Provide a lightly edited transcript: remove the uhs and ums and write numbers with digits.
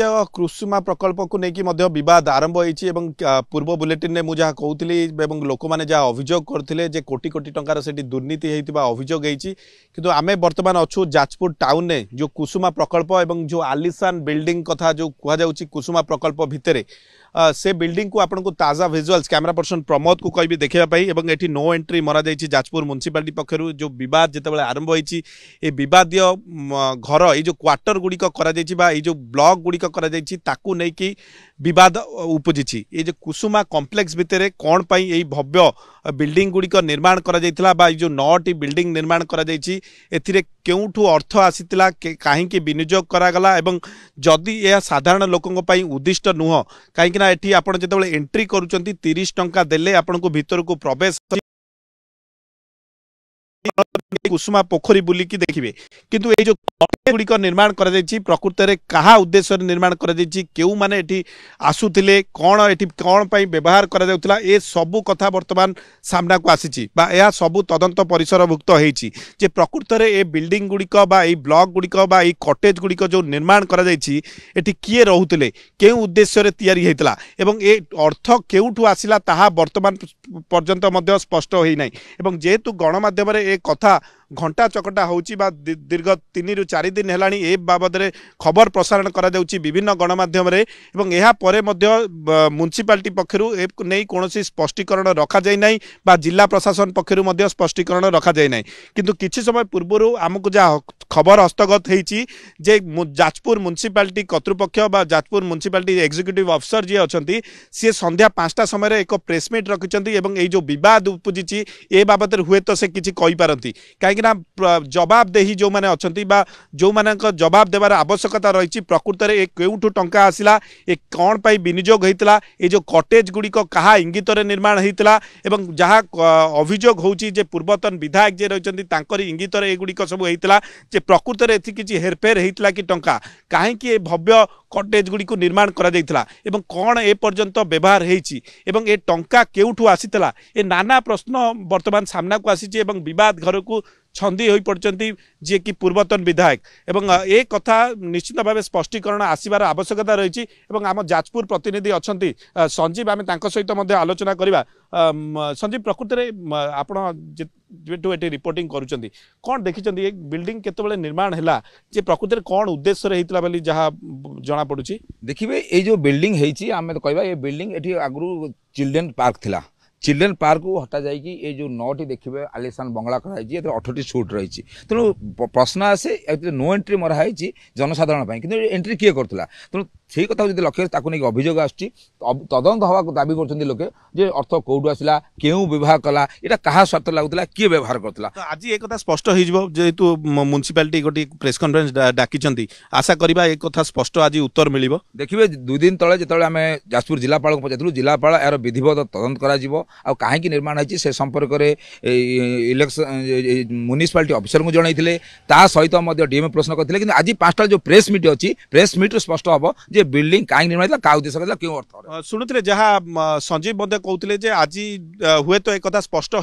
कुसुमा प्रकल्प को लेकिन बद आरंभ होती पूर्व बुलेटिन में मुझे कहूली लोक मैंने जहाँ अभियोग करते कोटी कोटी टंकार से दुर्नीति होता अभियोग किंतु आमे बर्तमान अच्छु जाजपुर टाउन में जो कुसुमा प्रकल्प और जो आलिशान बिल्डिंग कथा जो कहुच्छी कुसुमा प्रकल्प भितर से बिल्डिंग को आपको ताजा विजुअल्स कैमरा पर्सन प्रमोद को कह देखापी एटी नो एंट्री मरा जाइए जाजपुर म्युनिसिपालिटी पक्षर जो बद जिते आरंभ होती बदीय घर ये जो क्वार्टर गुड़िक जो ब्लॉक गुड़िक नहीं बद उपजी ये जो कुसुमा कॉम्प्लेक्स भितर कौन पाई यही भव्य बिल्डिंग गुड़िक निर्माण करा जो 9टी बिल्डिंग निर्माण करा केउठू अर्थ आसीतिला कहीं विनियोग करागला एवं जदि यह साधारण लोकों उद्दिष्ट नुह कहीं एटी आपण जेतबेले एंट्री करूचंती 30 टंका देले आपण को भीतर को प्रवेश कुसुमा पोखरी बुलिकी देखिए किंतु ये जो गुड़िक निर्माण कर प्रकृत में क्या उद्देश्य निर्माण क्यों माने एटी आसुतिले कौन एटी कौन पाई व्यवहार करा ए सबू कथा वर्तमान सामना को आसी सबू तदंत परिसरभुक्त होती प्रकृत में ये बिल्डिंग गुड़िक ब्लॉक गुड़िक कटेज गुड़िक जो निर्माण करा एटी किए रोते क्यों उद्देश्य तैयारी होता एवं ए अर्थ केउठू आसिला ताहा वर्तमान पर्यंत स्पष्ट होना एवं जेहेतु गणमाध्यम कथा घंटा चकटा होची बा दीर्घ 3 रु 4 दिन हेलानी ए बाबद रे खबर प्रसारण करा जाउची विभिन्न गणमाध्यम रे एवं एहा परे मध्य म्युनिसिपालिटी पक्षरु ए नै कोनोसी स्पष्टीकरण रखा जाय नै बा जिला प्रशासन पक्षरु मध्य स्पष्टीकरण रखा जाय नै किंतु किछि समय पूर्वरु हमकु जा खबर हस्तगत हेची जे जाजपुर म्युनिसिपालिटी कर्तृपक्ष बा जाजपुर म्युनिसिपालिटी एग्जीक्यूटिव अफिसर जे अछंती से संध्या 5टा समय रे एक प्रेस मीट रखिचंती एवं ए जो विवाद उपजिची ए बाबद रे हुए तो से किछि कहि पारंती कहीं जवाबदेही जो मैंने अच्छा जो मान जवाब देवार आवश्यकता रही प्रकृत में केउठू टंका आसला ए कौन पाई विनियोग होता ये जो कटेज गुड़िक क्या इंगित निर्माण होता एवं जहाँ अभियोग होची जे पूर्वतन विधायक जे रही इंगित एगुड़िक सब होता प्रकृत में किसी हेरफेर होता कि टंका कहीं भव्य कटेज गुड़ी को निर्माण करा जाइथिला एवं कौन ए पर्यंत व्यवहार होती एवं ए टंका केउठू आसीथिला ए नाना प्रश्न वर्तमान सामना को आसी एवं विवाद घर को छंदी हो पड़ती जी कि पूर्वतन विधायक एवं ए कथा निश्चित भाव स्पष्टीकरण आसबार आवश्यकता रही आम जाजपुर प्रतिनिधि अच्छा संजीव आम सहित आलोचना करवा संजीव प्रकृत में आपड़ी रिपोर्टिंग करुँच कौन देखी बिल्डिंग केतबेले निर्माण है जे प्रकृत में कौन उद्देश्य होता बोली जहाँ जना पड़ुची देखिए ये जो बिल्डिंग है आम कहवा ये बिल्डिंग ये आगु चिल्ड्रेन पार्क थिला चिल्ड्रेन पार्क को हटा जाइए ये जो 9टी देखिए आलिशान बंगला कराई 8टी सुट रही तेणु प्रश्न आसे नो एंट्री मराई जनसाधारण कि एंट्री किए करता तेणु से कथा जो लक्ष्य नहीं अभियोग आसुच्ची तदंत हवा दाबी कर लोके जे अर्थ कौटू आसला क्यों व्यवहार कला यहाँ क्या स्वार्थ लगुला किए व्यवहार करता आज एक स्पष्ट हो म्युनिसिपालिटी गोटे प्रेस कॉन्फ्रेंस डाकी आशा करवा एक कथा स्पष्ट आज उत्तर मिल देखिए 2 दिन तले जो आम जाजपुर जिलापाल को पचारू जिलापाल यार विधिवत तदंत कर कहीं निर्माण होती से संपर्क में इलेक्शन म्युनिसिपालिटी अफिसर को जनई ता सहित डीएम प्रश्न करते कि आज 5टा जो प्रेस मीट अच्छी प्रेस मीट स्पष्ट हम जे बिल्डिंग कहीं निर्माण क्या उद्देश्य क्यों अर्थ शुणुते जहाँ संजीव कहते आज हुए तो एक स्पष्ट हो